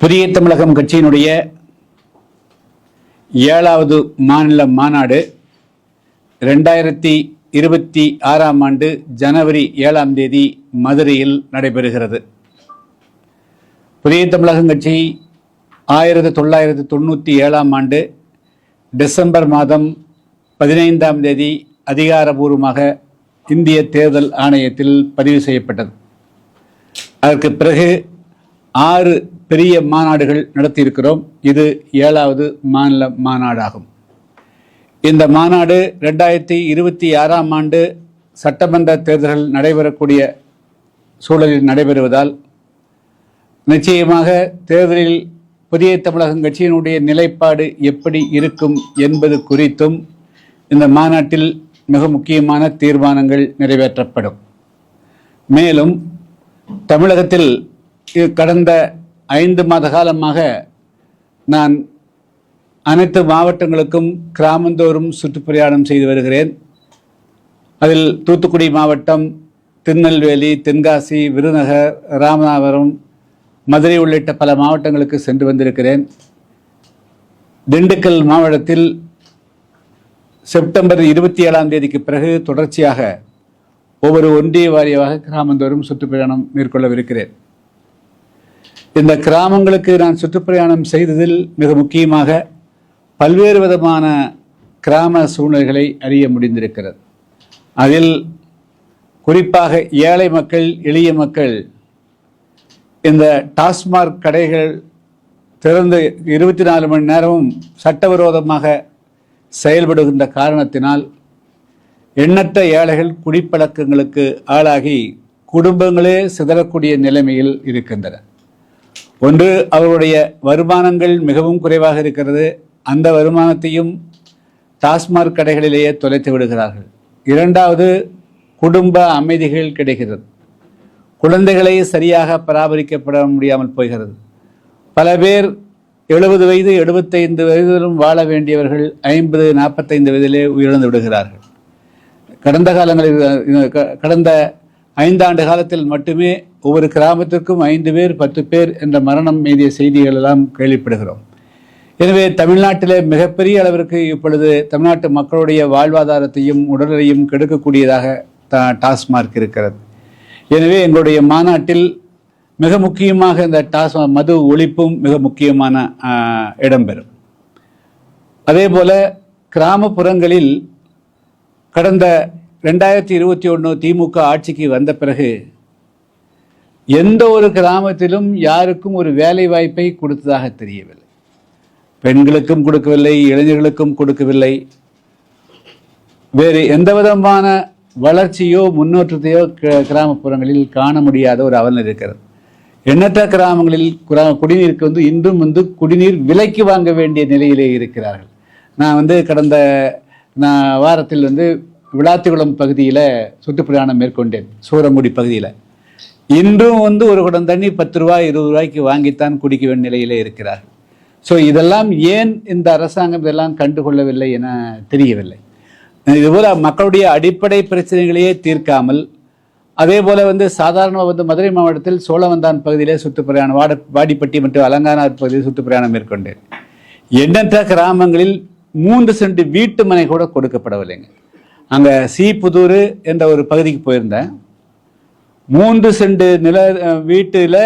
புதிய தமிழகம் கட்சியினுடைய 7வது மாநில மாநாடு 2026ஆம் ஆண்டு ஜனவரி 7ஆம் தேதி மதுரையில் நடைபெறுகிறது. புதிய தமிழகம் கட்சி 1997ஆம் ஆண்டு டிசம்பர் மாதம் 15ஆம் தேதி அதிகாரபூர்வமாக இந்திய தேர்தல் ஆணையத்தில் பதிவு செய்யப்பட்டது. அதற்கு பிறகு 6 பெரிய மாநாடுகள் நடத்தியிருக்கிறோம். இது 7வது மாநில மாநாடாகும். இந்த மாநாடு 2026ஆம் ஆண்டு சட்டமன்ற தேர்தல்கள் நடைபெறக்கூடிய சூழலில் நடைபெறுவதால் நிச்சயமாக தேர்தலில் புதிய தமிழகம் கட்சியினுடைய நிலைப்பாடு எப்படி இருக்கும் என்பது குறித்தும் இந்த மாநாட்டில் மிக முக்கியமான தீர்மானங்கள் நிறைவேற்றப்படும். மேலும் தமிழகத்தில் கடந்த 5 மாத காலமாக நான் அனைத்து மாவட்டங்களுக்கும் கிராமந்தோறும் சுற்றுப்பிரயாணம் செய்து வருகிறேன். அதில் தூத்துக்குடி மாவட்டம், திருநெல்வேலி, தென்காசி, விருதுநகர், ராமநாதபுரம், மதுரை உள்ளிட்ட பல மாவட்டங்களுக்கு சென்று வந்திருக்கிறேன். திண்டுக்கல் மாவட்டத்தில் செப்டம்பர் 27ஆம் தேதிக்கு பிறகு தொடர்ச்சியாக ஒவ்வொரு ஒன்றிய வாரியாக கிராமந்தோறும் சுற்றுப்பிரயாணம் மேற்கொள்ளவிருக்கிறேன். இந்த கிராமங்களுக்கு நான் சுற்றுப்பிரயாணம் செய்ததில் மிக முக்கியமாக பல்வேறு விதமான கிராம சூழ்நிலைகளை அறிய முடிந்திருக்கிறது. அதில் குறிப்பாக ஏழை மக்கள், எளிய மக்கள் இந்த டாஸ்மாக் கடைகள் திறந்து 24 மணி நேரமும் சட்டவிரோதமாக செயல்படுகின்ற காரணத்தினால் எண்ணற்ற ஏழைகள் குடிப்பழக்கங்களுக்கு ஆளாகி குடும்பங்களே சிதறக்கூடிய நிலைமையில் இருக்கின்றன. ஒன்று, அவர்களுடைய வருமானங்கள் மிகவும் குறைவாக இருக்கிறது. அந்த வருமானத்தையும் டாஸ்மாக் கடைகளிலேயே தொலைத்து விடுகிறார்கள். 2வது, குடும்ப அமைதிகள் கிடைக்கிறது. குழந்தைகளை சரியாக பராமரிக்கப்பட முடியாமல் போகிறது. பல பேர் 70 வயது 75 வயதிலும் வாழ வேண்டியவர்கள் 50 45 வயதிலே உயிரிழந்து விடுகிறார்கள். கடந்த 5 ஆண்டு காலத்தில் மட்டுமே ஒவ்வொரு கிராமத்திற்கும் 5 பேர் 10 பேர் என்ற மரணம் மீதிய செய்திகள் எல்லாம் கேள்விப்படுகிறோம். எனவே தமிழ்நாட்டிலே மிகப்பெரிய அளவிற்கு இப்பொழுது தமிழ்நாட்டு மக்களுடைய வாழ்வாதாரத்தையும் உடலையும் கெடுக்கக்கூடியதாக டாஸ்மாக் இருக்கிறது. எனவே எங்களுடைய மாநாட்டில் மிக முக்கியமாக இந்த மது ஒழிப்பும் மிக முக்கியமான இடம்பெறும். அதே போல கிராமப்புறங்களில் கடந்த 2021 திமுக ஆட்சிக்கு வந்த பிறகு எந்த ஒரு கிராமத்திலும் யாருக்கும் ஒரு வேலை வாய்ப்பை கொடுத்ததாக தெரியவில்லை. பெண்களுக்கும் கொடுக்கவில்லை, இளைஞர்களுக்கும் கொடுக்கவில்லை. வேறு எந்த விதமான வளர்ச்சியோ முன்னேற்றத்தையோ கிராமப்புறங்களில் காண முடியாத ஒரு அவலம் இருக்கிறது. எண்ணற்ற கிராமங்களில் குடிநீருக்கு இன்றும் குடிநீர் விலைக்கு வாங்க வேண்டிய நிலையிலே இருக்கிறார்கள். நான் கடந்த வாரத்தில் விளாத்திகுளம் பகுதியில் சுற்றுப்பிரயாணம் மேற்கொண்டேன். சூரங்குடி பகுதியில் இன்றும் ஒரு குடம் தண்ணி 10 ரூபாய் 20 ரூபாய்க்கு வாங்கித்தான் குடிக்க வேண்டிய நிலையிலே இருக்கிறார்கள். ஸோ இதெல்லாம் ஏன் இந்த அரசாங்கம் இதெல்லாம் கண்டுகொள்ளவில்லை என தெரியவில்லை. இதுபோல் மக்களுடைய அடிப்படை பிரச்சனைகளையே தீர்க்காமல், அதே போல சாதாரணமாக மதுரை மாவட்டத்தில் சோழவந்தான் பகுதியிலே சுற்றுப்பிரயாணம், வாடிப்பட்டி மற்றும் அலங்கானார் பகுதியில் சுற்றுப்பிரயாணம் மேற்கொண்டேன். எண்ணற்ற கிராமங்களில் 3 சென்ட் வீட்டு மனை கூட கொடுக்கப்படவில்லைங்க. அங்கே சீப்புதூர் என்ற ஒரு பகுதிக்கு போயிருந்தேன். 3 சென்ட் நில வீட்டில்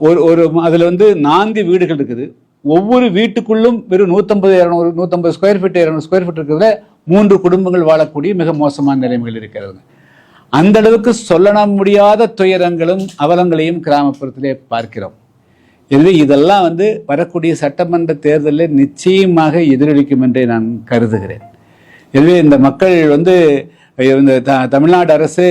ஒரு அதில் 4 வீடுகள் இருக்குது. ஒவ்வொரு வீட்டுக்குள்ளும் வெறும் 150 ஸ்கொயர் ஃபீட் 200 ஸ்கொயர் ஃபீட் இருக்கிறதுல 3 குடும்பங்கள் வாழக்கூடிய மிக மோசமான நிலைமைகள் இருக்கிறது. அந்த அளவுக்கு சொல்ல முடியாத துயரங்களும் அவலங்களையும் கிராமப்புறத்திலே பார்க்கிறோம். எனவே இதெல்லாம் வரக்கூடிய சட்டமன்ற தேர்தலில் நிச்சயமாக எதிரொலிக்கும் என்றே நான் கருதுகிறேன். எனவே இந்த மக்கள் இந்த தமிழ்நாடு அரசு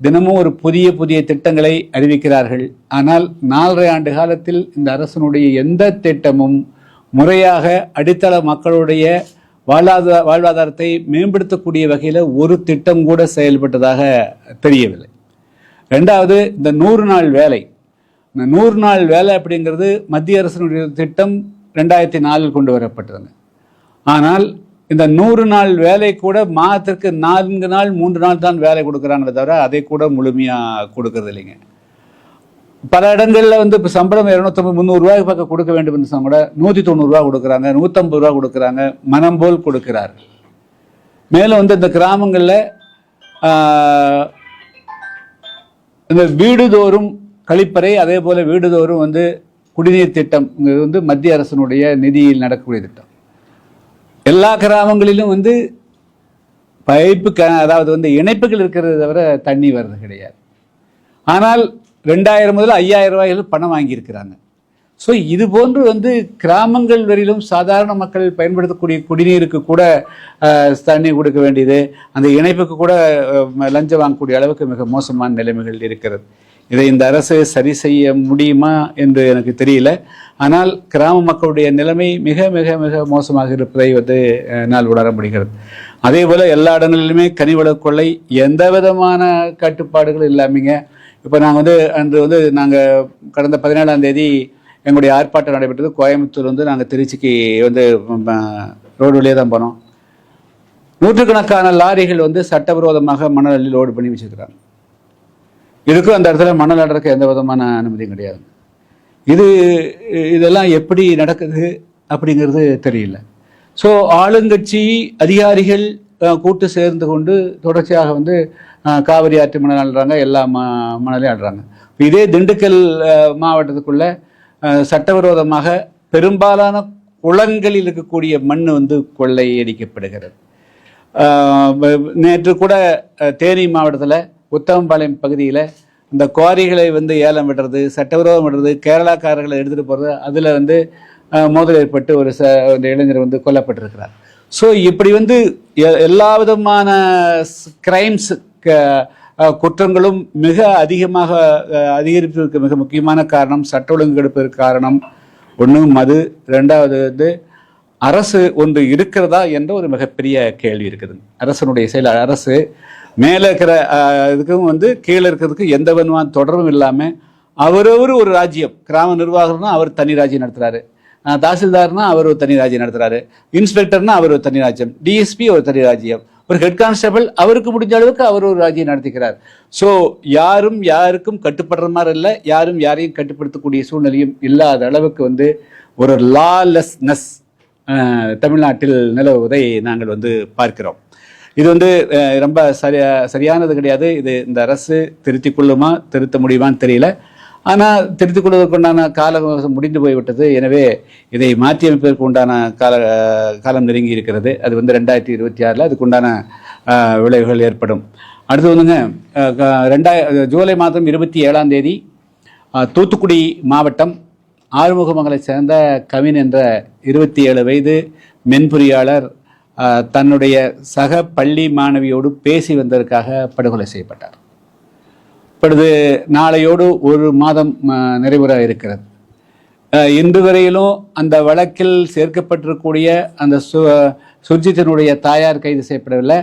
தினமும் ஒரு புதிய திட்டங்களை அறிவிக்கிறார்கள். ஆனால் 4.5 ஆண்டு காலத்தில் இந்த அரசனுடைய எந்த திட்டமும் முறையாக அடித்தள மக்களுடைய வாழ்வாதாரத்தை மேம்படுத்தக்கூடிய வகையில் ஒரு திட்டம் கூட செயல்பட்டதாக தெரியவில்லை. 2வது, இந்த 100 நாள் வேலை. இந்த 100 நாள் வேலை அப்படிங்கிறது மத்திய அரசினுடைய திட்டம் 2004 கொண்டு வரப்பட்டதுங்க. ஆனால் இந்த 100 நாள் வேலை கூட மாதத்திற்கு 4 நாள் 3 நாள் தான் வேலை கொடுக்குறாங்களே தவிர அதை கூட முழுமையாக கொடுக்கறது இல்லைங்க. பல இடங்கள்ல வந்து இப்போ சம்பளம் 250 300 ரூபாய்க்கு பக்கம் கொடுக்க வேண்டும் என்று சொன்னா கூட 190 ரூபா கொடுக்குறாங்க, 150 ரூபா கொடுக்குறாங்க, மனம் போல் கொடுக்கிறார்கள். மேலும் வந்து இந்த கிராமங்களில் இந்த வீடுதோறும் கழிப்பறை, அதே போல வீடுதோறும் வந்து குடிநீர் திட்டம் வந்து மத்திய அரசினுடைய நிதியில் நடக்கக்கூடிய திட்டம். எல்லா கிராமங்களிலும் வந்து பைப்பு அதாவது வந்து இணைப்புகள் இருக்கிறத தவிர தண்ணி வர்றது கிடையாது. ஆனால் 2000 முதல் 5000 ரூபாய்கள் பணம் வாங்கியிருக்கிறாங்க. ஸோ இது போன்று வந்து கிராமங்கள் வரையிலும் சாதாரண மக்கள் பயன்படுத்தக்கூடிய குடிநீருக்கு கூட தண்ணி கொடுக்க வேண்டியது, அந்த இணைப்புக்கு கூட லஞ்சம் வாங்கக்கூடிய அளவுக்கு மிக மோசமான நிலைமைகள் இருக்கிறது. இதை இந்த அரசு சரி செய்ய முடியுமா என்று எனக்கு தெரியல. ஆனால் கிராம மக்களுடைய நிலைமை மிக மிக மிக மோசமாக இருப்பதை வந்து என்னால் உணர முடிகிறது. அதே போல் எல்லா இடங்களிலுமே கனிவள கொள்ளை, எந்த விதமான கட்டுப்பாடுகளும் இல்லாமீங்க. இப்போ நாங்கள் வந்து அன்று வந்து நாங்கள் கடந்த 17ஆம் தேதி எங்களுடைய ஆர்ப்பாட்டம் நடைபெற்றது. கோயம்புத்தூர் வந்து நாங்கள் திருச்சிக்கு வந்து ரோடு வழியே தான் போனோம். நூற்றுக்கணக்கான லாரிகள் வந்து சட்டவிரோதமாக மணல் அள்ளி லோடு பண்ணி வச்சுருக்கிறாங்க. இதுக்கும் அந்த இடத்துல மணல் அடர்க்க எந்த விதமான அனுமதியும் கிடையாது. இதெல்லாம் எப்படி நடக்குது அப்படிங்கிறது தெரியல. ஸோ ஆளுங்கட்சி அதிகாரிகள் கூட்டு சேர்ந்து கொண்டு தொடர்ச்சியாக வந்து காவிரி ஆற்று மணல் ஆடுறாங்க, எல்லா மணலையும் ஆடுறாங்க. இதே திண்டுக்கல் மாவட்டத்துக்குள்ள சட்டவிரோதமாக பெரும்பாலான குளங்களில் இருக்கக்கூடிய மண் வந்து கொள்ளையடிக்கப்படுகிறது. நேற்று கூட தேனி மாவட்டத்தில் உத்தமபாளையம் பகுதியில் இந்த குவாரிகளை வந்து ஏலம் விடுறது, சட்டவிரோதம் விடுறது, கேரளாக்காரர்களை எடுத்துகிட்டு போகிறது, அதில் வந்து மோதல் ஏற்பட்டு ஒரு இளைஞர் வந்து கொல்லப்பட்டிருக்கிறார். ஸோ இப்படி வந்து எல்லா விதமான கிரைம்ஸ் குற்றங்களும் மிக அதிகமாக அதிகரிப்பதற்கு மிக முக்கியமான காரணம், சட்ட ஒழுங்கு கெடுப்பதற்கு காரணம் ஒன்று மது, ரெண்டாவது வந்து அரசு ஒன்று இருக்கிறதா என்ற ஒரு மிகப்பெரிய கேள்வி இருக்குது. அரசனுடைய செயல், அரசு மேலே இருக்கிற இதுக்கும் வந்து கீழே இருக்கிறதுக்கு எந்த விதமான தொடர்பும் இல்லாமல் அவரவர் ஒரு ராஜ்யம். கிராம நிர்வாகம்னா அவர் தனி ராஜ்யம் நடத்துகிறாரு, தாசில்தார்னா அவர் ஒரு தனி ராஜ்யம் நடத்துகிறாரு, இன்ஸ்பெக்டர்னா அவர் ஒரு தனி ராஜ்யம், டிஎஸ்பி ஒரு தனி ராஜ்யம், ஒரு ஹெட் கான்ஸ்டபிள் அவருக்கு முடிஞ்ச அளவுக்கு அவர் ஒரு ராஜ்யம் நடத்திக்கிறார். ஸோ யாரும் யாருக்கும் கட்டுப்படுற மாதிரி இல்லை, யாரும் யாரையும் கட்டுப்படுத்தக்கூடிய சூழ்நிலையும் இல்லாத அளவுக்கு வந்து ஒரு லாலெஸ்னஸ் தமிழ்நாட்டில் நிலவுவதை நாங்கள் வந்து பார்க்கிறோம். இது வந்து ரொம்ப சரியானது கிடையாது. இது இந்த அரசு திருத்திக் கொள்ளுமா, திருத்த முடியுமான்னு தெரியல. ஆனால் திருத்திக் கொள்வதற்குண்டான காலம் முடிந்து போய்விட்டது. எனவே இதை மாற்றி அமைப்பதற்கு உண்டான காலம் நெருங்கி இருக்கிறது. அது வந்து 2026 அதுக்குண்டான விளைவுகள் ஏற்படும். அடுத்து வந்துங்க, ஜூலை மாதம் 27ஆம் தேதி தூத்துக்குடி மாவட்டம் ஆறுமுகமங்கலை சேர்ந்த கவின் என்ற 27 வயது மென்பொறியாளர் தன்னுடைய சக பள்ளி மாணவியோடு பேசி வந்ததற்காக படுகொலை செய்யப்பட்டார். இப்பொழுது நாளையோடு ஒரு மாதம் நிறைவுற இருக்கிறது. இன்று வரையிலும் அந்த வழக்கில் சேர்க்கப்பட்டிருக்கக்கூடிய அந்த சுர்ஜித்தினுடைய தாயார் கைது செய்யப்படவில்லை,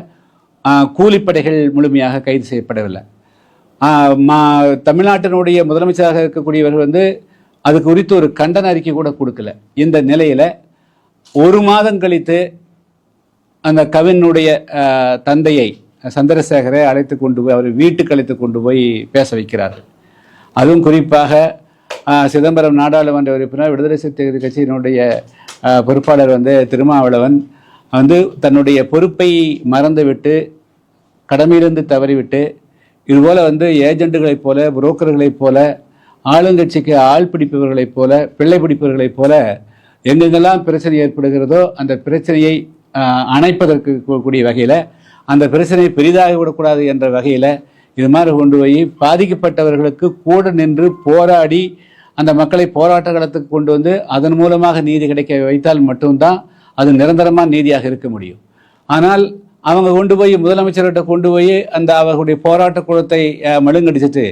கூலிப்படைகள் முழுமையாக கைது செய்யப்படவில்லை. தமிழ்நாட்டினுடைய முதலமைச்சராக இருக்கக்கூடியவர்கள் வந்து அது குறித்து ஒரு கண்டன அறிக்கை கூட கொடுக்கல. இந்த நிலையில் ஒரு மாதம் கழித்து அந்த கவினுடைய தந்தையை சந்திரசேகரை அழைத்து கொண்டு போய் அவர் வீட்டுக்கு அழைத்து கொண்டு போய் பேச வைக்கிறார்கள். அதுவும் குறிப்பாக சிதம்பரம் நாடாளுமன்ற உறுப்பினர் விடுதலை சிறுத்தைகள் கட்சியினுடைய பொறுப்பாளர் வந்து திருமாவளவன் வந்து தன்னுடைய பொறுப்பை மறந்துவிட்டு, கடமையிலிருந்து தவறிவிட்டு, இதுபோல் வந்து ஏஜெண்டுகளைப் போல, புரோக்கர்களைப் போல, ஆளுங்கட்சிக்கு ஆள் பிடிப்பவர்களைப் போல, பிள்ளை பிடிப்பவர்களைப் போல எங்கெங்கெல்லாம் பிரச்சனை ஏற்படுகிறதோ அந்த பிரச்சனையை அணைப்பதற்கு கூடிய வகையில், அந்த பிரச்சனையை பெரிதாக விடக்கூடாது என்ற வகையில் இது மாதிரி கொண்டு போய் பாதிக்கப்பட்டவர்களுக்கு கூட நின்று போராடி அந்த மக்களை போராட்ட களத்துக்கு கொண்டு வந்து அதன் மூலமாக நீதி கிடைக்க வைத்தால் மட்டும்தான் அது நிரந்தரமான நீதியாக இருக்க முடியும். ஆனால் அவங்க கொண்டு போய் முதலமைச்சர்கிட்ட கொண்டு போய் அந்த அவர்களுடைய போராட்ட குளத்தை மழுங்கடிச்சிட்டு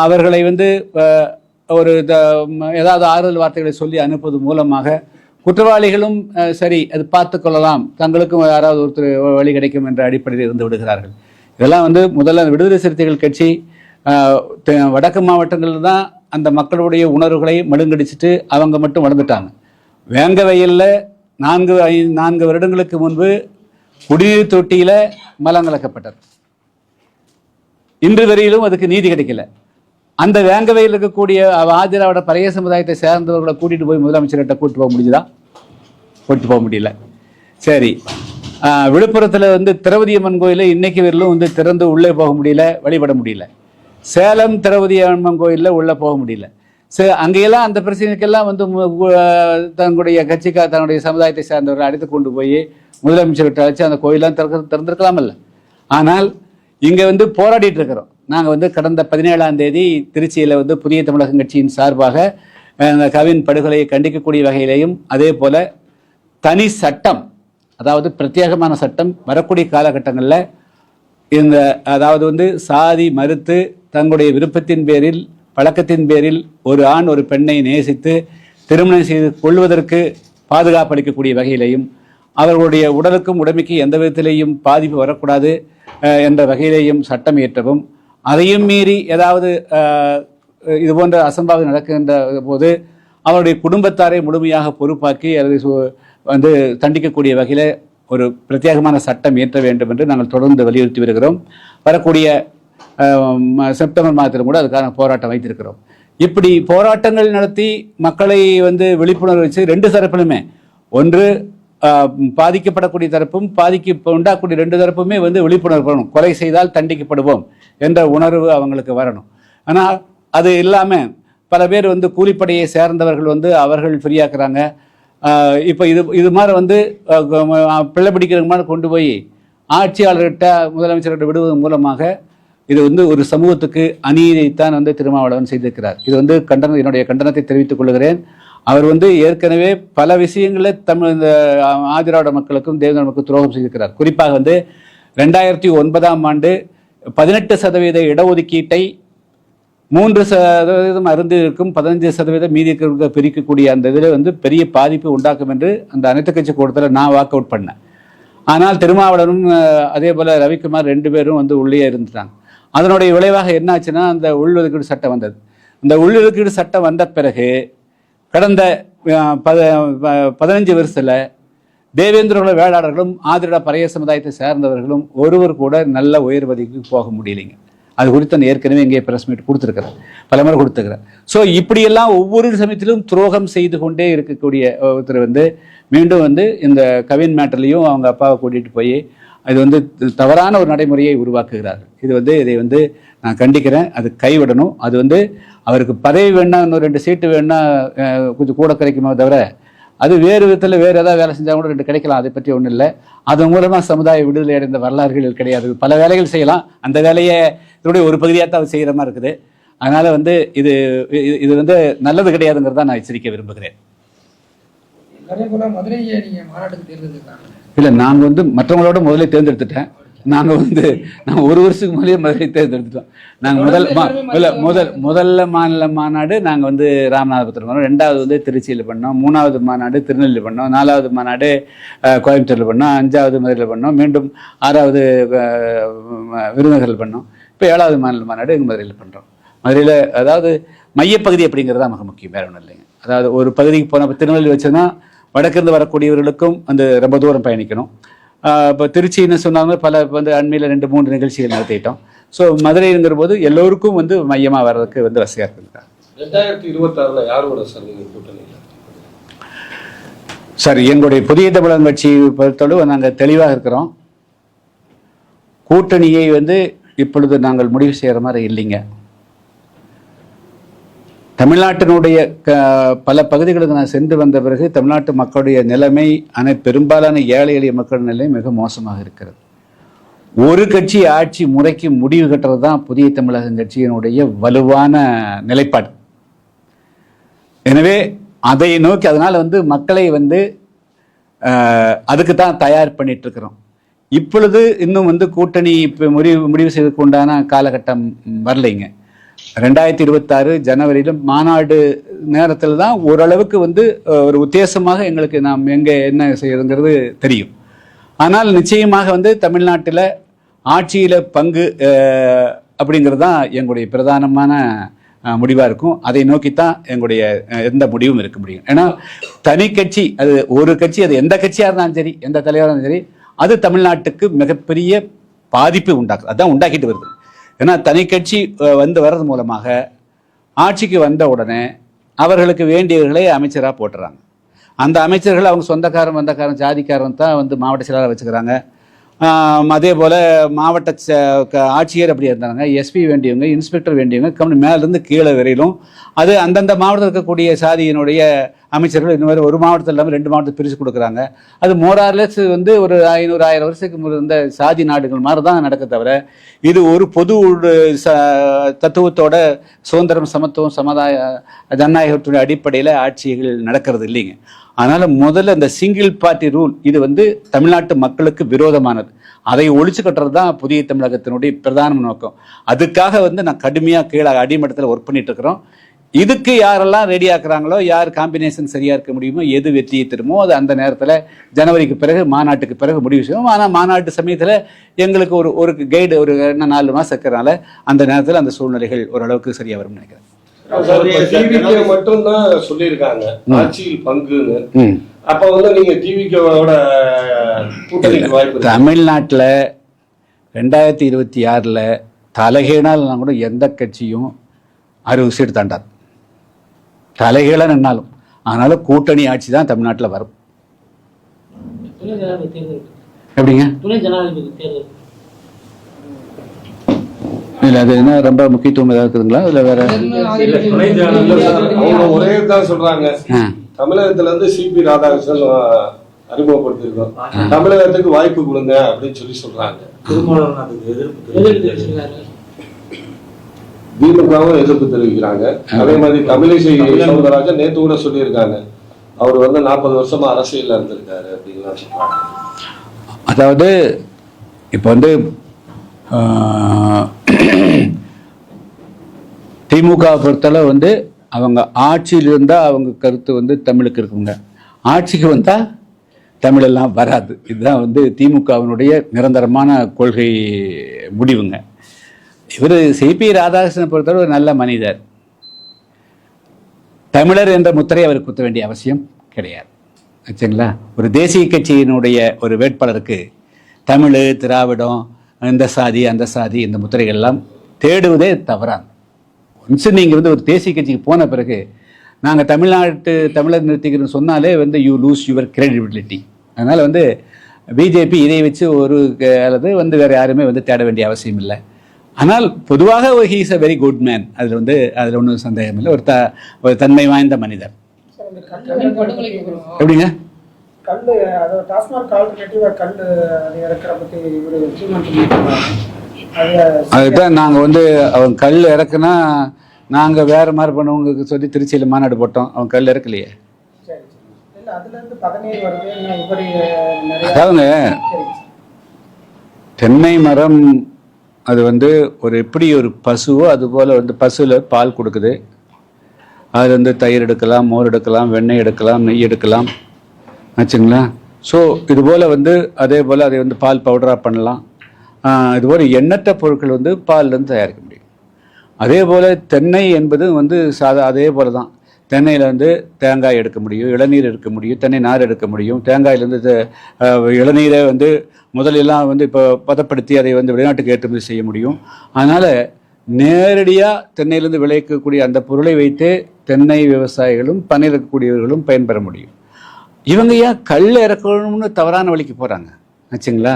அவர்களை வந்து ஒரு ஏதாவது ஆறுதல் வார்த்தைகளை சொல்லி அனுப்புவது மூலமாக குற்றவாளிகளும் சரி அது பார்த்து கொள்ளலாம், தங்களுக்கும் யாராவது ஒருத்தர் வழி கிடைக்கும் என்ற அடிப்படையில் இருந்து விடுகிறார்கள். இதெல்லாம் வந்து முதல்ல விடுதலை சிறுத்தைகள் கட்சி வடக்கு மாவட்டங்களில் தான் அந்த மக்களுடைய உணர்வுகளை மழுங்கடிச்சிட்டு அவங்க மட்டும் வளர்ந்துட்டாங்க. வேங்க வயலில் 4 வருடங்களுக்கு முன்பு குடிநீர் தொட்டியில் மலம் கலக்கப்பட்டது. இன்று வரையிலும் அதுக்கு நீதி கிடைக்கல. அந்த வேங்கவையில் இருக்கக்கூடிய ஆதிராவிட பழைய சமுதாயத்தை சேர்ந்தவர்களை கூட்டிட்டு போய் முதலமைச்சர்கிட்ட கூட்டிட்டு போக முடியுதா? கூட்டிட்டு போக முடியல. சரி, விழுப்புரத்தில் வந்து திரௌபதி அம்மன் கோயிலில் இன்னைக்கு வரலும் வந்து திறந்து உள்ளே போக முடியல, வழிபட முடியல. சேலம் திரௌபதி அம்மன் கோயிலில் உள்ளே போக முடியல. சரி, அங்கெல்லாம் அந்த பிரச்சனைக்கெல்லாம் வந்து தன்னுடைய கட்சிக்காக தன்னுடைய சமுதாயத்தை சேர்ந்தவர்களை அழைத்து கொண்டு போய் முதலமைச்சர்கிட்ட அழைச்சி அந்த கோயிலெலாம் திறந்திருக்கலாமல்ல. ஆனால் இங்கே வந்து போராடிட்டு இருக்கிறோம். நாங்கள் வந்து கடந்த 17ஆம் தேதி திருச்சியில் வந்து புதிய தமிழகம் கட்சியின் சார்பாக கவின் படுகொலையை கண்டிக்கக்கூடிய வகையிலையும், அதே போல் தனி சட்டம், அதாவது பிரத்யேகமான சட்டம் வரக்கூடிய காலகட்டங்களில் இந்த அதாவது வந்து சாதி மறுத்து தங்களுடைய விருப்பத்தின் பேரில் பழக்கத்தின் பேரில் ஒரு ஆண் ஒரு பெண்ணை நேசித்து திருமணம் செய்து கொள்வதற்கு பாதுகாப்பு அளிக்கக்கூடிய வகையிலையும், அவர்களுடைய உடலுக்கும் உடைமைக்கு எந்த விதத்திலேயும் பாதிப்பு வரக்கூடாது என்ற வகையிலேயும் சட்டம் இயற்றவும், அதையும் மீறி ஏதாவது இது போன்ற அசம்பாவிதம் நடக்கின்ற போது அவருடைய குடும்பத்தாரை முழுமையாக பொறுப்பாக்கி அதை வந்து தண்டிக்கக்கூடிய வகையில் ஒரு பிரத்யேகமான சட்டம் இயற்ற வேண்டும் என்று நாங்கள் தொடர்ந்து வலியுறுத்தி வருகிறோம். வரக்கூடிய செப்டம்பர் மாதத்திலும் கூட அதுக்கான போராட்டம் வைத்திருக்கிறோம். இப்படி போராட்டங்கள் நடத்தி மக்களை வந்து விழிப்புணர்வு வச்சு ரெண்டு தரப்பிலுமே, ஒன்று பாதிக்கப்படக்கூடிய தரப்பும் உண்டாக்கூடிய ரெண்டு தரப்புமே வந்து விழிப்புணர்வு வரணும். கொலை செய்தால் தண்டிக்கப்படுவோம் என்ற உணர்வு அவங்களுக்கு வரணும். ஆனால் அது இல்லாமல் பல பேர் வந்து கூலிப்படையை சேர்ந்தவர்கள் வந்து அவர்கள் ஃப்ரீயாக்குறாங்க. இப்போ இது மாதிரி வந்து பிள்ளை பிடிக்கிறதுக்கு மாதிரி கொண்டு போய் ஆட்சியாளர்கிட்ட முதலமைச்சர்கிட்ட விடுவதன் மூலமாக இது வந்து ஒரு சமூகத்துக்கு அநீதியைத்தான் வந்து திருமாவளவன் செய்திருக்கிறார். இது வந்து என்னுடைய கண்டனத்தை தெரிவித்துக் கொள்கிறேன். அவர் வந்து ஏற்கனவே பல விஷயங்களில் இந்த ஆதிராவிட மக்களுக்கும் தேவேந்திர மக்களுக்கும் துரோகம் செய்திருக்கிறார். குறிப்பாக வந்து 2009ஆம் ஆண்டு 18% இடஒதுக்கீட்டை 3% அருந்திருக்கும் 15% மீதி பிரிக்கக்கூடிய அந்த இதில் வந்து பெரிய பாதிப்பு உண்டாக்கும் என்று அந்த அனைத்து கட்சி கூட்டத்தில் நான் வாக் அவுட் பண்ணேன். ஆனால் திருமாவளவனும் அதே போல் ரவிக்குமார் 2 பேரும் வந்து உள்ளே இருந்துட்டாங்க. அதனுடைய விளைவாக என்ன ஆச்சுன்னா, அந்த உள்ஒதுக்கீடு சட்டம் வந்தது. இந்த உள்ஒதுக்கீடு சட்டம் வந்த பிறகு கடந்த 15 வருஷத்தில் தேவேந்திர வேளாளர்களும் ஆதிராவிட பழைய சமுதாயத்தை சேர்ந்தவர்களும் ஒருவர் கூட நல்ல உயர் பதவிக்கு போக முடியலைங்க. அது குறித்து நான் ஏற்கனவே இங்கே பிரஸ் மீட் கொடுத்துருக்கிறேன், பல முறை கொடுத்துருக்கிறேன். ஸோ இப்படியெல்லாம் ஒவ்வொரு சமயத்திலும் துரோகம் செய்து கொண்டே இருக்கக்கூடிய ஒருத்தர் வந்து மீண்டும் வந்து இந்த கவின் மேட்டர்லையும் அவங்க அப்பாவை கூட்டிகிட்டு போய் அது வந்து தவறான ஒரு நடைமுறையை உருவாக்குகிறார்கள். இதை வந்து நான் கண்டிக்கிறேன். அது கைவிடணும். அது வந்து அவருக்கு பதவி வேணா, இன்னும் 2 சீட்டு வேணா கொஞ்சம் கூட கிடைக்குமோ தவிர, அது வேறு விதத்தில் வேறு ஏதாவது வேலை செஞ்சால் கூட 2 கிடைக்கலாம், அதை பற்றி ஒன்றும் இல்லை. அது மூலமாக சமுதாய விடுதலை அடைந்த வரலாறுகள் கிடையாது. பல வேலைகள் செய்யலாம், அந்த வேலையை இதனுடைய ஒரு பகுதியாக தான் செய்கிற மாதிரி இருக்குது. அதனால் வந்து இது வந்து நல்லது கிடையாதுங்கிறத நான் எச்சரிக்க விரும்புகிறேன். இல்லை, நாங்கள் வந்து மற்றவங்களோட முதலே தேர்ந்தெடுத்துட்டேன். நாங்கள் ஒரு வருஷத்துக்கு முதலே மதுரை தேர்ந்தெடுத்துட்டோம். நாங்கள் முதல்ல மாநில மாநாடு நாங்கள் வந்து ராமநாதபுரத்தில் பண்ணோம், 2வது வந்து திருச்சியில் பண்ணோம், 3வது மாநாடு திருநெல்வேலி பண்ணோம், 4வது மாநாடு கோயம்புத்தூரில் பண்ணோம், 5வது மதுரையில் பண்ணோம், மீண்டும் 6வது விருதுநகரில் பண்ணோம், இப்போ 7வது மாநில மாநாடு எங்கள் மதுரையில் பண்ணுறோம். மதுரையில் அதாவது மையப்பகுதி அப்படிங்கிறது தான் மிக முக்கியம், வேறு ஒன்றும் இல்லைங்க. அதாவது ஒரு பகுதிக்கு போன திருநெல்வேலி வச்சோன்னா வடக்கிருந்து வரக்கூடியவர்களுக்கும் வந்து ரொம்ப தூரம் பயணிக்கணும். இப்போ திருச்சின்னு சொன்னாங்க, பல வந்து அண்மையில் 2-3 நிகழ்ச்சிகள் நடத்திட்டோம். ஸோ மதுரைங்கிற போது எல்லோருக்கும் வந்து மையமாக வர்றதுக்கு வந்து வசதியாக இருக்குங்க. 2026 யாரோட சார் நீங்கள் கூட்டணி? சார், எங்களுடைய புதிய தமிழகம் கட்சி பொறுத்தளவு நாங்கள் தெளிவாக இருக்கிறோம். கூட்டணியை வந்து இப்பொழுது நாங்கள் முடிவு செய்கிற மாதிரி இல்லைங்க. தமிழ்நாட்டினுடைய பல பகுதிகளுக்கு நான் சென்று வந்த பிறகு தமிழ்நாட்டு மக்களுடைய நிலைமை, பெரும்பாலான ஏழை எளிய மக்கள் நிலை மிக மோசமாக இருக்கிறது. ஒரு கட்சி ஆட்சி முறைக்கு முடிவு கட்டுறது தான் புதிய தமிழகம் கட்சியினுடைய வலுவான நிலைப்பாடு. எனவே அதை நோக்கி, அதனால் வந்து மக்களை வந்து அதுக்கு தான் தயார் பண்ணிட்டு இருக்கிறோம். இப்பொழுது இன்னும் வந்து கூட்டணி இப்போ முடிவு செய்வதற்கு உண்டான காலகட்டம் வரலைங்க. 2026 ஜனவரியிலும் மாநாடு நேரத்தில் தான் ஓரளவுக்கு வந்து ஒரு உத்தேசமாக எங்களுக்கு நாம் எங்கே என்ன செய்யறதுங்கிறது தெரியும். ஆனால் நிச்சயமாக வந்து தமிழ்நாட்டில் ஆட்சியில் பங்கு அப்படிங்கிறது தான் எங்களுடைய பிரதானமான முடிவாக இருக்கும். அதை நோக்கித்தான் எங்களுடைய எந்த முடிவும் இருக்க முடியும். ஏன்னா தனி கட்சி, அது ஒரு கட்சி, அது எந்த கட்சியாக இருந்தாலும் சரி, எந்த தலைவராக இருந்தாலும் சரி, அது தமிழ்நாட்டுக்கு மிகப்பெரிய பாதிப்பு உண்டாக்குது. அதுதான் உண்டாக்கிட்டு வருது. ஏன்னா தனி கட்சி வர்றது மூலமாக ஆட்சிக்கு வந்த உடனே அவர்களுக்கு வேண்டியவர்களை அமைச்சராக போட்டுறாங்க. அந்த அமைச்சர்கள் அவங்க சொந்தக்காரன் வந்தக்காரன் ஜாதிக்காரன் தான் வந்து மாவட்ட செயலாளர் வச்சுக்கிறாங்க. அதே போல் மாவட்ட ஆட்சியர் அப்படி இருந்தாங்க, எஸ்பி வேண்டியவங்க, இன்ஸ்பெக்டர் வேண்டியவங்க, மேலேருந்து கீழே வரையிலும் அது அந்தந்த மாவட்டத்தில் இருக்கக்கூடிய சாதியினுடைய அமைச்சர்கள் இந்த மாதிரி ஒரு மாவட்டத்தில் இல்லாமல் 2 மாவட்டத்தை பிரித்து கொடுக்குறாங்க. அது மோரார்லெஸ் வந்து ஒரு 500-1000 வருஷத்துக்கு இருந்த சாதி நாடுகள் மாதிரி தான் நடக்க தவிர இது ஒரு பொது தத்துவத்தோட சுதந்திரம், சமத்துவம், சமுதாய ஜனநாயகத்துடைய அடிப்படையில் ஆட்சிகள் நடக்கிறது இல்லைங்க. அதனால் முதல்ல இந்த சிங்கிள் பார்ட்டி ரூல் இது வந்து தமிழ்நாட்டு மக்களுக்கு விரோதமானது. அதை ஒழிச்சு கட்டுறது தான் புதிய தமிழகத்தினுடைய பிரதான நோக்கம். அதுக்காக வந்து நான் கடுமையாக கீழே அடிமட்டத்தில் ஒர்க் பண்ணிட்டு இருக்கிறோம். இதுக்கு யாரெல்லாம் ரெடி ஆக்குறாங்களோ, யார் காம்பினேஷன் சரியாக இருக்க முடியுமோ, எது வெற்றியை தருமோ அது அந்த நேரத்தில் ஜனவரிக்கு பிறகு மாநாட்டுக்கு பிறகு முடிவு செய்வோம். ஆனால் மாநாட்டு சமயத்தில் எங்களுக்கு ஒரு கைடு ஒரு 4 மாதம் இருக்கிறனால அந்த நேரத்தில் அந்த சூழ்நிலைகள் ஓரளவுக்கு சரியாக வரும்னு நினைக்கிறேன். மட்டும்தான் சொல்லியிருக்காங்க ஆட்சியில் பங்குன்னு. அப்ப வந்து நீங்க டிவிக்கோட கூட்டணிக்கு வாய்ப்பு தமிழ்நாட்டில் 2026 தலைகீழால் கூட எந்த கட்சியும் 60 சீட் தாண்டாது. தலைகீழா நின்னாலும் அதனால கூட்டணி ஆட்சி தான் தமிழ்நாட்டில் வரும். எப்படிங்க? இல்ல அது என்ன ரொம்ப முக்கியத்துவம் ஏதாவது இருக்குதுங்களா? இல்ல வேற அவங்க ஒரே தான் சொல்றாங்க. தமிழகத்துல இருந்து சிபி ராதாகிருஷ்ணன் அறிமுகப்படுத்திருக்கோம், தமிழகத்துக்கு வாய்ப்பு கொடுங்க அப்படின்னு சொல்றாங்க. திமுகவும் எதிர்ப்பு தெரிவிக்கிறாங்க. அதே மாதிரி தமிழிசை சவுந்தரராஜன் நேற்று கூட சொல்லியிருக்காங்க, அவர் வந்து 40 வருஷமா அரசியல்ல இருந்திருக்காரு அப்படின்லாம் சொல்றாங்க. அதாவது இப்ப வந்து திமுக பொறுத்தளவு வந்து அவங்க ஆட்சியில் இருந்தால் அவங்க கருத்து வந்து தமிழுக்கு இருக்குங்க, ஆட்சிக்கு வந்தால் தமிழெல்லாம் வராது. இதுதான் வந்து திமுகவினுடைய நிரந்தரமான கொள்கை முடிவுங்க. இவர் சிபி ராதாகிருஷ்ணனை பொறுத்தவரை ஒரு நல்ல மனிதர். தமிழர் என்ற முத்திரை அவர் குத்த வேண்டிய அவசியம் கிடையாது. ஆச்சுங்களா? ஒரு தேசிய கட்சியினுடைய ஒரு வேட்பாளருக்கு தமிழ், திராவிடம், இந்த சாதி அந்த சாதி இந்த முத்திரைகள் எல்லாம் தேடுவதே தவறாங்க. ஒன்ஸ் நீங்கள் வந்து ஒரு தேசிய கட்சிக்கு போன பிறகு நாங்கள் தமிழர் நிறுத்திக்கிறோன்னு சொன்னாலே வந்து யூ லூஸ் யுவர் கிரெடிபிலிட்டி. அதனால் வந்து பிஜேபி இதை வச்சு அல்லது வந்து வேறு யாருமே வந்து தேட வேண்டிய அவசியம் இல்லை. ஆனால் பொதுவாக he is a very good man. அதில் ஒன்றும் சந்தேகம் இல்லை. ஒரு தன்மை வாய்ந்த மனிதர். எப்படிங்க? அதுதான் நாங்கள் வந்து அவன் கல் இறக்குனா நாங்கள் வேற மாதிரி பண்ணவங்களுக்கு சொல்லி திருச்சியில் மாநாடு போட்டோம். அவன் கல் இறக்கலையே. அதாவதுங்க தென்னை மரம் அது வந்து ஒரு எப்படி ஒரு பசுவோ அது போல் வந்து பசுவில் பால் கொடுக்குது. அது வந்து தயிர் எடுக்கலாம், மோர் எடுக்கலாம், வெண்ணெய் எடுக்கலாம், நெய் எடுக்கலாம். ஆச்சுங்களா? ஸோ இதுபோல் வந்து அதே போல் அதை வந்து பால் பவுடராக பண்ணலாம். இதுபோல் எண்ணற்ற பொருட்கள் வந்து பால்லேருந்து தயாரிக்க முடியும். அதே போல் தென்னை என்பது வந்து அதே போல் தான். தென்னையில் வந்து தேங்காய் எடுக்க முடியும், இளநீர் எடுக்க முடியும், தென்னை நார் எடுக்க முடியும். தேங்காயிலேருந்து இளநீரை வந்து முதலெல்லாம் வந்து இப்போ பதப்படுத்தி அதை வந்து வெளிநாட்டுக்கு ஏற்றுமதி செய்ய முடியும். அதனால் நேரடியாக தென்னையிலேருந்து விளைவிக்கக்கூடிய அந்த பொருளை வைத்து தென்னை விவசாயிகளும் பண்ணை இருக்கக்கூடியவர்களும் பயன்பெற முடியும். இவங்க ஏன் கல் இறக்கணும்னு தவறான வழிக்கு போகிறாங்க? ஆச்சுங்களா?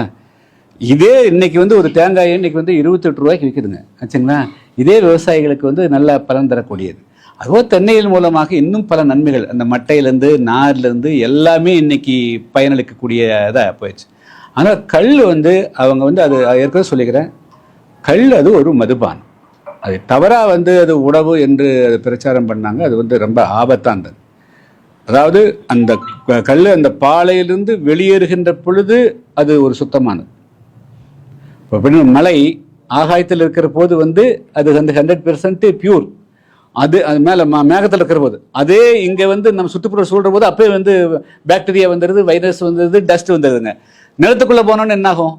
இதே இன்னைக்கு வந்து ஒரு தேங்காய் இன்னைக்கு வந்து 28 ரூபாய்க்கு விற்குதுங்க. ஆச்சுங்களா? இதே விவசாயிகளுக்கு வந்து நல்ல பலன் தரக்கூடியது. அதுபோல் தென்னையின் மூலமாக இன்னும் பல நன்மைகள் அந்த மட்டையிலேருந்து நார்லேருந்து எல்லாமே இன்னைக்கு பயனளிக்கக்கூடியதாக போயிடுச்சு. ஆனால் கல் வந்து அவங்க வந்து அது ஏற்கனவே சொல்லிக்கிறேன், கல் அது ஒரு மதுபானம். அது தவறாக வந்து அது உணவு என்று அது பிரச்சாரம் பண்ணாங்க. அது வந்து ரொம்ப ஆபத்தானது. அதாவது அந்த கல் அந்த பாலையிலிருந்து வெளியேறுகின்ற பொழுது அது ஒரு சுத்தமானது. இப்போ மலை ஆகாயத்தில் இருக்கிற போது வந்து அது வந்து 100% பியூர். அது மேலே மேகத்தில் இருக்கிற போது அதே இங்கே வந்து நம்ம சுற்றுப்புறம் சொல்கிற போது அப்போயே வந்து பாக்டீரியா வந்துடுது, வைரஸ் வந்துடுது, டஸ்ட் வந்துடுதுங்க. நிலத்துக்குள்ளே போனோன்னு என்னாகும்?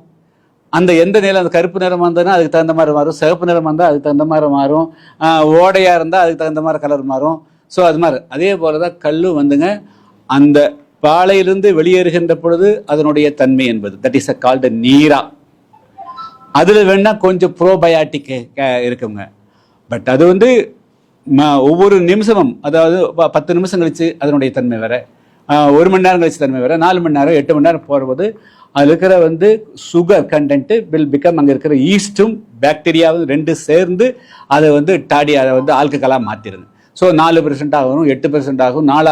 அந்த எந்த நிலம் அந்த கருப்பு நிறம் வந்ததுன்னா அதுக்கு தகுந்த மாதிரி மாறும், சிவப்பு நிறம் வந்தால் அதுக்கு தகுந்த மாதிரி மாறும், ஓடையாக இருந்தால் அதுக்கு தகுந்த மாதிரி கலர் மாறும். ஸோ அது மாதிரி அதே போல தான் கல்லும் வந்துங்க அந்த பாலையிலிருந்து வெளியேறுகின்ற பொழுது அதனுடைய தன்மை என்பது தட் இஸ் அ கால்டு நீரா. அதில் வேணால் கொஞ்சம் ப்ரோபயாட்டிக் இருக்குங்க. பட் அது வந்து ஒவ்வொரு நிமிஷமும், அதாவது 10 நிமிஷம் கழிச்சு அதனுடைய தன்மை வேற, 1 மணி நேரம் கழிச்சு தன்மை வேற, 4 மணி நேரம் 8 மணி நேரம் போகும்போது அதில் இருக்கிற சுகர் கண்டென்ட் வில் பிகம், அங்கே இருக்கிற ஈஸ்ட்டும் பாக்டீரியாவும் 2 சேர்ந்து அதை டாடி அதை ஆல்கஹாலாக மாற்றிடுது. ஸோ 4% ஆகும், 8% ஆகும், 4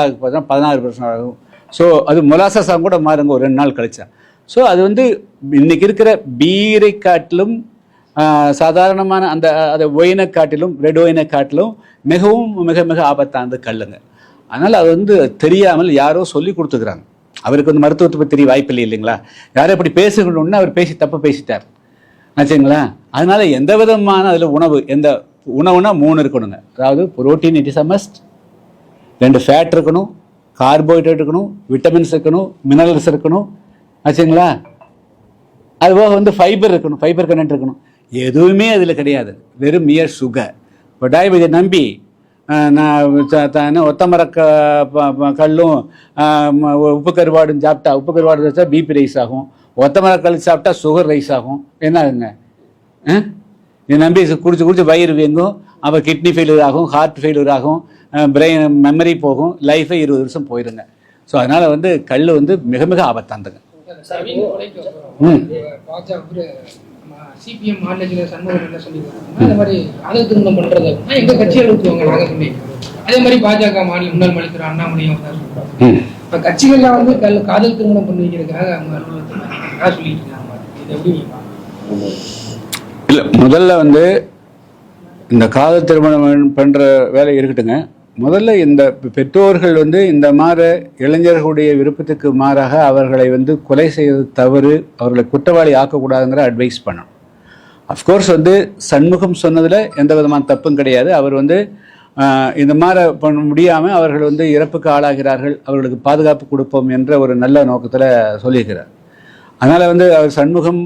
16% ஆகும். ஸோ அது மொலாசஸாக கூட மாறுங்க ஒரு 2 நாள் கழிச்சா. ஸோ அது இன்னைக்கு இருக்கிற பீரை காட்டிலும் சாதாரணமான அந்த ஒயினை காட்டிலும், ரெட் ஒயினை காட்டிலும் மிக மிக ஆபத்தானது கல்லுங்க. அதனால் அது தெரியாமல் யாரோ சொல்லி கொடுத்துக்கிறாங்க. அவருக்கு மருத்துவத்தை பற்றி தெரிய வாய்ப்பில்லை இல்லைங்களா? யாரும் எப்படி பேசணும்னு அவர் தப்பு பேசிட்டார் ஆச்சுங்களா? அதனால எந்த விதமான அதில் எந்த உணவுனா 3 இருக்கணுங்க. அதாவது protein it is a must, 2 fat இருக்கணும், கார்போஹைட்ரேட் இருக்கணும், விட்டமின்ஸ் இருக்கணும், மினரல்ஸ் இருக்கணும் ஆச்சுங்களா? அதுபோக ஃபைபர் இருக்கணும், ஃபைபர் கண்டென்ட் இருக்கணும். எதுவுமே அதில் கிடையாது, வெறும் மியர் சுகர். இப்போ டயபெட்டிஸ் நம்பி நான் ஒத்தமர கல்லும் உப்பு கருவாடும் சாப்பிட்டா, உப்பு கருவாடு வச்சா பிபி ரைஸ் ஆகும், ஒத்தமர கல் சாப்பிட்டா சுகர் ரைஸ் ஆகும். என்ன ஆகுங்க? இதை நம்பி குடிச்சு வயிறு வீங்கும், அப்போ கிட்னி ஃபெயிலியர் ஆகும், ஹார்ட் ஃபெயிலியர் ஆகும், பிரெயின் மெமரி போகும், லைஃபே 20 வருஷம் போயிருங்க. ஸோ அதனால் கல் மிக மிக ஆபத்தானதுங்க. சிபிஎம் மாநில சண்முகம் என்ன சொல்லியிருக்காங்க, அந்த மாதிரி காதல் திருமணம் பண்றது எங்க கட்சியில் ஊற்றுவாங்க நாங்க சொன்னீங்க. அதே மாதிரி பாஜக மாநில முன்னாள் மலித்துறை அண்ணாமலையும் இப்ப கட்சிகள்லாம் காதல் திருமணம் பண்ணி வைக்கிறதுக்காக அவங்க அலுவலகத்தில் சொல்லிட்டு இருக்காங்க. இது எப்படி? இல்லை, முதல்ல இந்த காதல் திருமணம் பண்ற வேலை இருக்கட்டுங்க. முதல்ல இந்த பெற்றோர்கள் இந்த மாதிரி இளைஞர்களுடைய விருப்பத்துக்கு மாறாக அவர்களை கொலை செய்வது தவறு, அவர்களை குற்றவாளி ஆக்கக்கூடாதுங்கிற அட்வைஸ் பண்ணணும். அஃப்கோர்ஸ் சண்முகம் சொன்னதில் எந்த விதமான தப்பும் கிடையாது. அவர் இந்த மாதிரி பண்ண முடியாமல் அவர்கள் இறப்புக்கு ஆளாகிறார்கள், அவர்களுக்கு பாதுகாப்பு கொடுப்போம் என்ற ஒரு நல்ல நோக்கத்தில் சொல்லியிருக்கிறார். அதனால் அவர் சண்முகம்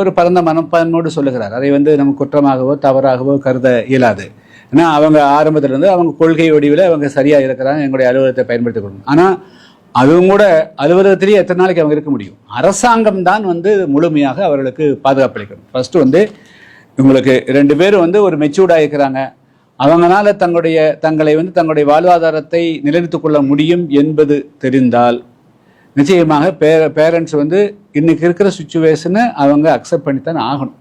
ஒரு பரந்த மனப்பான்மையோடு சொல்லுகிறார். அதை நம்ம குற்றமாகவோ தவறாகவோ கருத இயலாது. ஏன்னா அவங்க ஆரம்பத்திலேருந்து அவங்க கொள்கை வடிவில் அவங்க சரியாக இருக்கிறாங்க, எங்களுடைய அலுவலகத்தை பயன்படுத்திக் கொள்ளணும். ஆனால் அதுவும் கூட அலுவலகத்திலேயே எத்தனை நாளைக்கு அவங்க இருக்க முடியும்? அரசாங்கம் தான் முழுமையாக அவர்களுக்கு பாதுகாப்பு அளிக்கணும். ஃபர்ஸ்ட் இவங்களுக்கு 2 பேரும் ஒரு மெச்சூர்டாக இருக்கிறாங்க, அவங்களால தங்களை தங்களுடைய வாழ்வாதாரத்தை நிலைநிறுத்திக் கொள்ள முடியும் என்பது தெரிந்தால் நிச்சயமாக பேரண்ட்ஸ் இன்னைக்கு இருக்கிற சுச்சுவேஷனை அவங்க அக்செப்ட் பண்ணித்தான் ஆகணும்.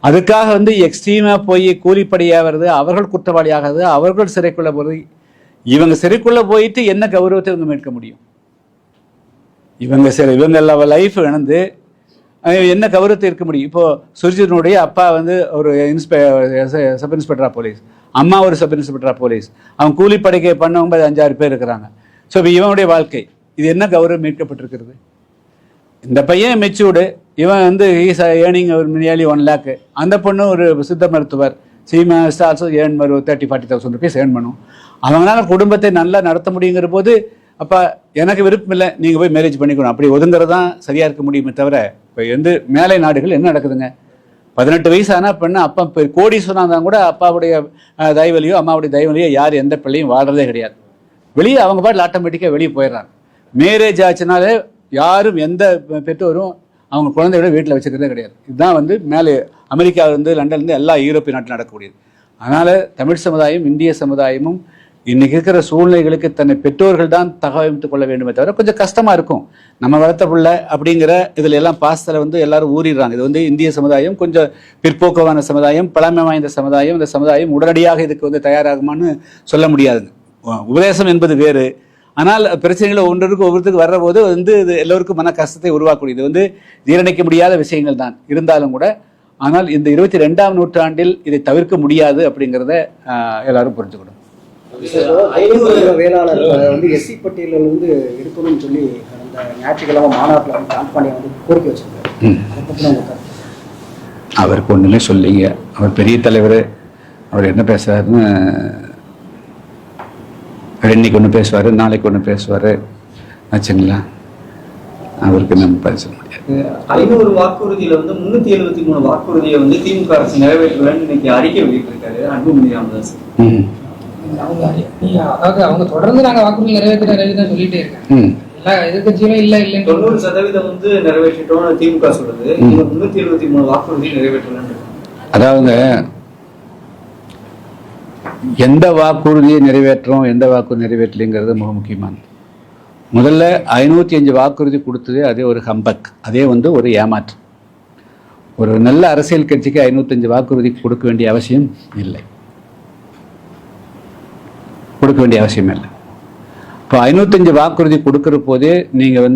அதுக்காக எக்ஸ்ட்ரீமா போய் கூலிப்படியாக வருது, அவர்கள் குற்றவாளி ஆகிறது, அவர்கள் சிறைக்குள்ள போகிறது. இவங்க சிறைக்குள்ள போயிட்டு என்ன கௌரவத்தை இவங்க மீட்க முடியும்? இவங்க லைஃப் என்ன கௌரவத்தை இருக்க முடியும்? இப்போ சுர்ஜினுடைய அப்பா ஒரு சப் இன்ஸ்பெக்டரா போலீஸ், அம்மா ஒரு சப் இன்ஸ்பெக்டரா போலீஸ், அவங்க கூலிப்படைக்கை பண்ணவங்க 5-6 பேர் இருக்கிறாங்க. ஸோ இப்போ இவனுடைய வாழ்க்கை இது என்ன கௌரவம் மீட்கப்பட்டிருக்கிறது? இந்த பையன் மெச்சூர்டு, இவன் ஈஸ் ஏர்னிங் ஒரு நியர்லி 1 lakh. அந்த பொண்ணு ஒரு சித்த மருத்துவர், ஆல்சோ ஏர்ன் 30,000-40,000 rupees ஏர்ன் பண்ணும். அவங்களால குடும்பத்தை நல்லா நடத்த முடியுங்கிற போது அப்போ எனக்கு விருப்பம் இல்லை, நீங்கள் போய் மேரேஜ் பண்ணிக்கணும், அப்படி ஒதுங்கிறது தான் சரியாக இருக்க முடியுமே தவிர. இப்போ மேலை நாடுகள் என்ன நடக்குதுங்க? 18 வயசு ஆனால் பெண்ணு அப்பா கோடீஸ்வரனாக இருந்தால் கூட அப்பாவுடைய தயவலியோ அம்மாவுடைய தயவலியோ யார் எந்த பிள்ளையும் வாழ்றதே கிடையாது. வெளியே அவங்க பாட்டில் ஆட்டோமேட்டிக்காக வெளியே போயிடுறாங்க. மேரேஜ் ஆச்சுனாலே யாரும் எந்த பெற்றோரும் அவங்க குழந்தையோட வீட்டில் வச்சுக்கிறதே கிடையாது. இதுதான் மேலே அமெரிக்காவிலேருந்து லண்டன்லேருந்து எல்லா யூரோப்பிய நாட்டில் நடக்கக்கூடியது. அதனால் தமிழ் சமுதாயம் இந்திய சமுதாயமும் இன்னைக்கு இருக்கிற சூழ்நிலைகளுக்கு தன்னை பெற்றோர்கள் தான் தகவமைத்துக் கொள்ள வேண்டுமே தவிர கொஞ்சம் கஷ்டமாக இருக்கும். நம்ம வளர்த்த பிள்ளை அப்படிங்கிற இதில் எல்லாம் பாசத்தில் எல்லாரும் ஊறிடுறாங்க. இது இந்திய சமுதாயம் கொஞ்சம் பிற்போக்கமான சமுதாயம், பழமை வாய்ந்த சமுதாயம். இந்த சமுதாயம் உடனடியாக இதுக்கு தயாராகுமான்னு சொல்ல முடியாதுங்க. உபதேசம் என்பது வேறு. ஆனால் பிரச்சனைகளை ஒவ்வொருத்தருக்கு வர்ற போது இது எல்லோருக்கும் மன கஷ்டத்தை உருவாக்கக்கூடியது ஜீரணிக்க முடியாத விஷயங்கள் தான் இருந்தாலும் கூட. ஆனால் இந்த 22ஆம் நூற்றாண்டில் இதை தவிர்க்க முடியாது அப்படிங்கிறத எல்லாரும் புரிஞ்சுக்கணும். வேளாளர் எஸ்சி பட்டியலிருந்து எடுக்கணும்னு சொல்லி அந்த ஞாயிற்றுக்கிழமை மாநாட்டில் கான்பாண்டியா கோரிக்கை வச்சிருக்காரு. அவருக்கு ஒன்றுமே சொல்லிங்க. அவர் பெரிய தலைவர், அவர் என்ன பேசுறாருன்னு இன்னைக்கு ஒன்று பேசுவார், நாளைக்கு ஒன்று பேசுவார் ஆச்சுங்களா? அவருக்கு நம்ம பதில் சொல்ல முடியாது. 500 வாக்குறுதியில 373 வாக்குறுதியை திமுக அரசு நிறைவேற்றலன்னு இன்னைக்கு அறிக்கை வெளியிட்டிருக்காரு அன்புமணி ராமதாஸ். அவங்க தொடர்ந்து நாங்க வாக்குறுதி நிறைவேற்ற சொல்லிட்டே இருக்காங்க. எல்லா எதிர்கட்சிகளும் இல்ல 90% நிறைவேற்றிட்டோம் திமுக சொல்றது. 373 வாக்குறுதி நிறைவேற்றலன்னு. அதாவது எந்த வாக்குறுதியை நிறைவேற்றோம் எந்த வாக்குறுதி நிறைவேற்றலைங்கிறது மிக முக்கியமானது. முதல்ல 505 வாக்குறுதி கொடுத்தது அதே ஒரு ஹம்பக், அதே ஒரு ஏமாற்று. ஒரு நல்ல அரசியல் கட்சிக்கு 505 வாக்குறுதி கொடுக்க வேண்டிய அவசியம் இல்லை. இப்போ 505 வாக்குறுதி கொடுக்குற போதே நீங்கள்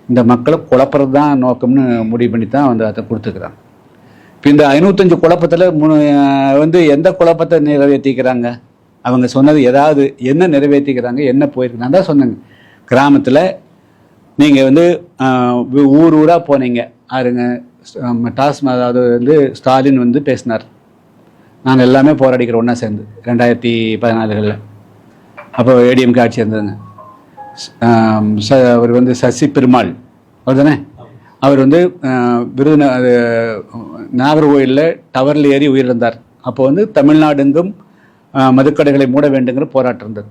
இந்த மக்களை குழப்பறது தான் நோக்கம்னு முடிவு பண்ணி தான் அதை கொடுத்துக்கிறாங்க. இப்போ இந்த 505 குழப்பத்தில் எந்த குழப்பத்தை நிறைவேற்றிக்கிறாங்க? அவங்க சொன்னது ஏதாவது என்ன நிறைவேற்றிக்கிறாங்க, என்ன போயிருக்கு? நான் தான் சொன்னேங்க, கிராமத்தில் நீங்கள் ஊர் ஊராக போனீங்க, ஆருங்க அதாவது ஸ்டாலின் பேசினார், நாங்கள் எல்லாமே போராடிக்கிறோம் ஒன்றா சேர்ந்து 2014 அப்போ ஏடிஎம்கே ஆட்சி இருந்ததுங்க. அவர் சசி பெருமாள் அவர் தானே, அவர் நாகர்கோயிலில் டவரில் ஏறி உயிரிழந்தார். அப்போ தமிழ்நாடெங்கும் மதுக்கடைகளை மூட வேண்டுங்கிற போராட்டம் இருந்தது.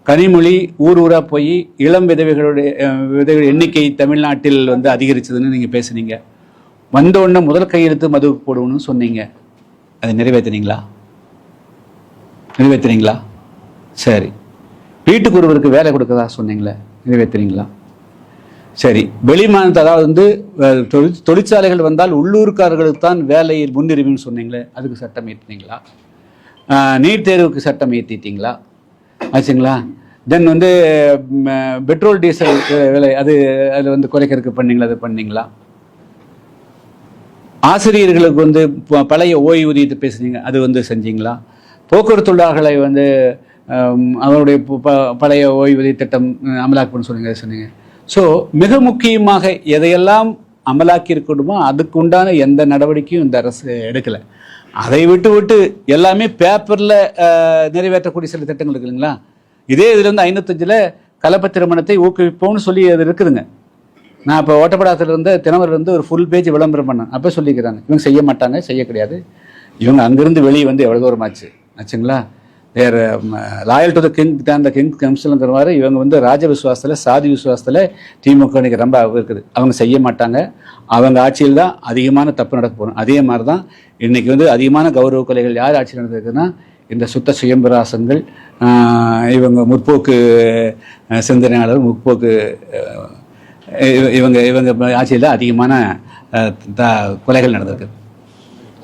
கனிமொழி ஊர் ஊராக போய் இளம் விதவைகள் எண்ணிக்கை தமிழ்நாட்டில் அதிகரிச்சதுன்னு நீங்கள் பேசுனீங்க. வந்த உடனே முதல் கையெழுத்து மதுவுக்கு போடுவோம்னு சொன்னீங்க. அதை நிறைவேற்றினீங்களா? சரி. வீட்டுக்கு ஒருவருக்கு வேலை கொடுக்கறதா சொன்னீங்களே, நிறைவேற்றினீங்களா? சரி. வெளிமாநிலத்தை அதாவது தொழிற்சாலைகள் வந்தால் உள்ளூர்காரர்களுக்கு தான் வேலையில் முன்னுரிமைன்னு சொன்னீங்களே, அதுக்கு சட்டம் ஏற்றினீங்களா? நீட் தேர்வுக்கு சட்டம் ஏற்றிட்டீங்களா? ஆச்சுங்களா? தென் பெட்ரோல் டீசல் விலை அது குறைக்கிறதுக்கு பண்ணீங்களா? அது பண்ணீங்களா? ஆசிரியர்களுக்கு பழைய ஓய்வூதியத்தை பேசுனீங்க, அது செஞ்சீங்களா? போக்குவரத்து தொழிலாளர்களை அவருடைய பழைய ஓய்வூதிய திட்டம் அமலாக்கணும்னு சொன்னீங்க. ஸோ மிக முக்கியமாக எதையெல்லாம் அமலாக்கி இருக்கணுமோ அதுக்கு உண்டான எந்த நடவடிக்கையும் இந்த அரசு எடுக்கலை. அதை விட்டு எல்லாமே பேப்பரில் நிறைவேற்றக்கூடிய சில திட்டங்கள் இருக்கு இல்லைங்களா? இதே இதில் 505 கலப்பு திருமணத்தை ஊக்குவிப்போம்னு சொல்லி அது இருக்குதுங்க. நான் இப்போ ஓட்டப்படாததுலேருந்து தினமரிலிருந்து ஒரு ஃபுல் பேஜ் விளம்பரம் பண்ணேன். அப்போ சொல்லிக்கிறாங்க இவங்க செய்ய மாட்டாங்க, செய்ய கிடையாது. இவங்க அங்கேருந்து வெளியே எவ்வளோ தூரமாச்சு ஆச்சுங்களா? தேர் லாயல் டு த கிங் தான் த கிங் கம்ஸ்ங்கிற மாதிரி இவங்க ராஜ விசுவாசத்தில் சாதி விசுவாசத்தில் திமுக இன்னைக்கு ரொம்ப இருக்குது. அவங்க செய்ய மாட்டாங்க. அவங்க ஆட்சியில் தான் அதிகமான தப்பு நடக்க போகணும். அதே மாதிரி தான் இன்னைக்கு அதிகமான கௌரவ கொலைகள் யார் ஆட்சி நடந்திருக்குன்னா இந்த சுத்த சுயம்பராசங்கள், இவங்க முற்போக்கு சிந்தனையாளர், முற்போக்கு இவங்க ஆட்சியில் தான் அதிகமான கொலைகள் நடந்திருக்கு.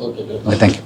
Okay, thank you.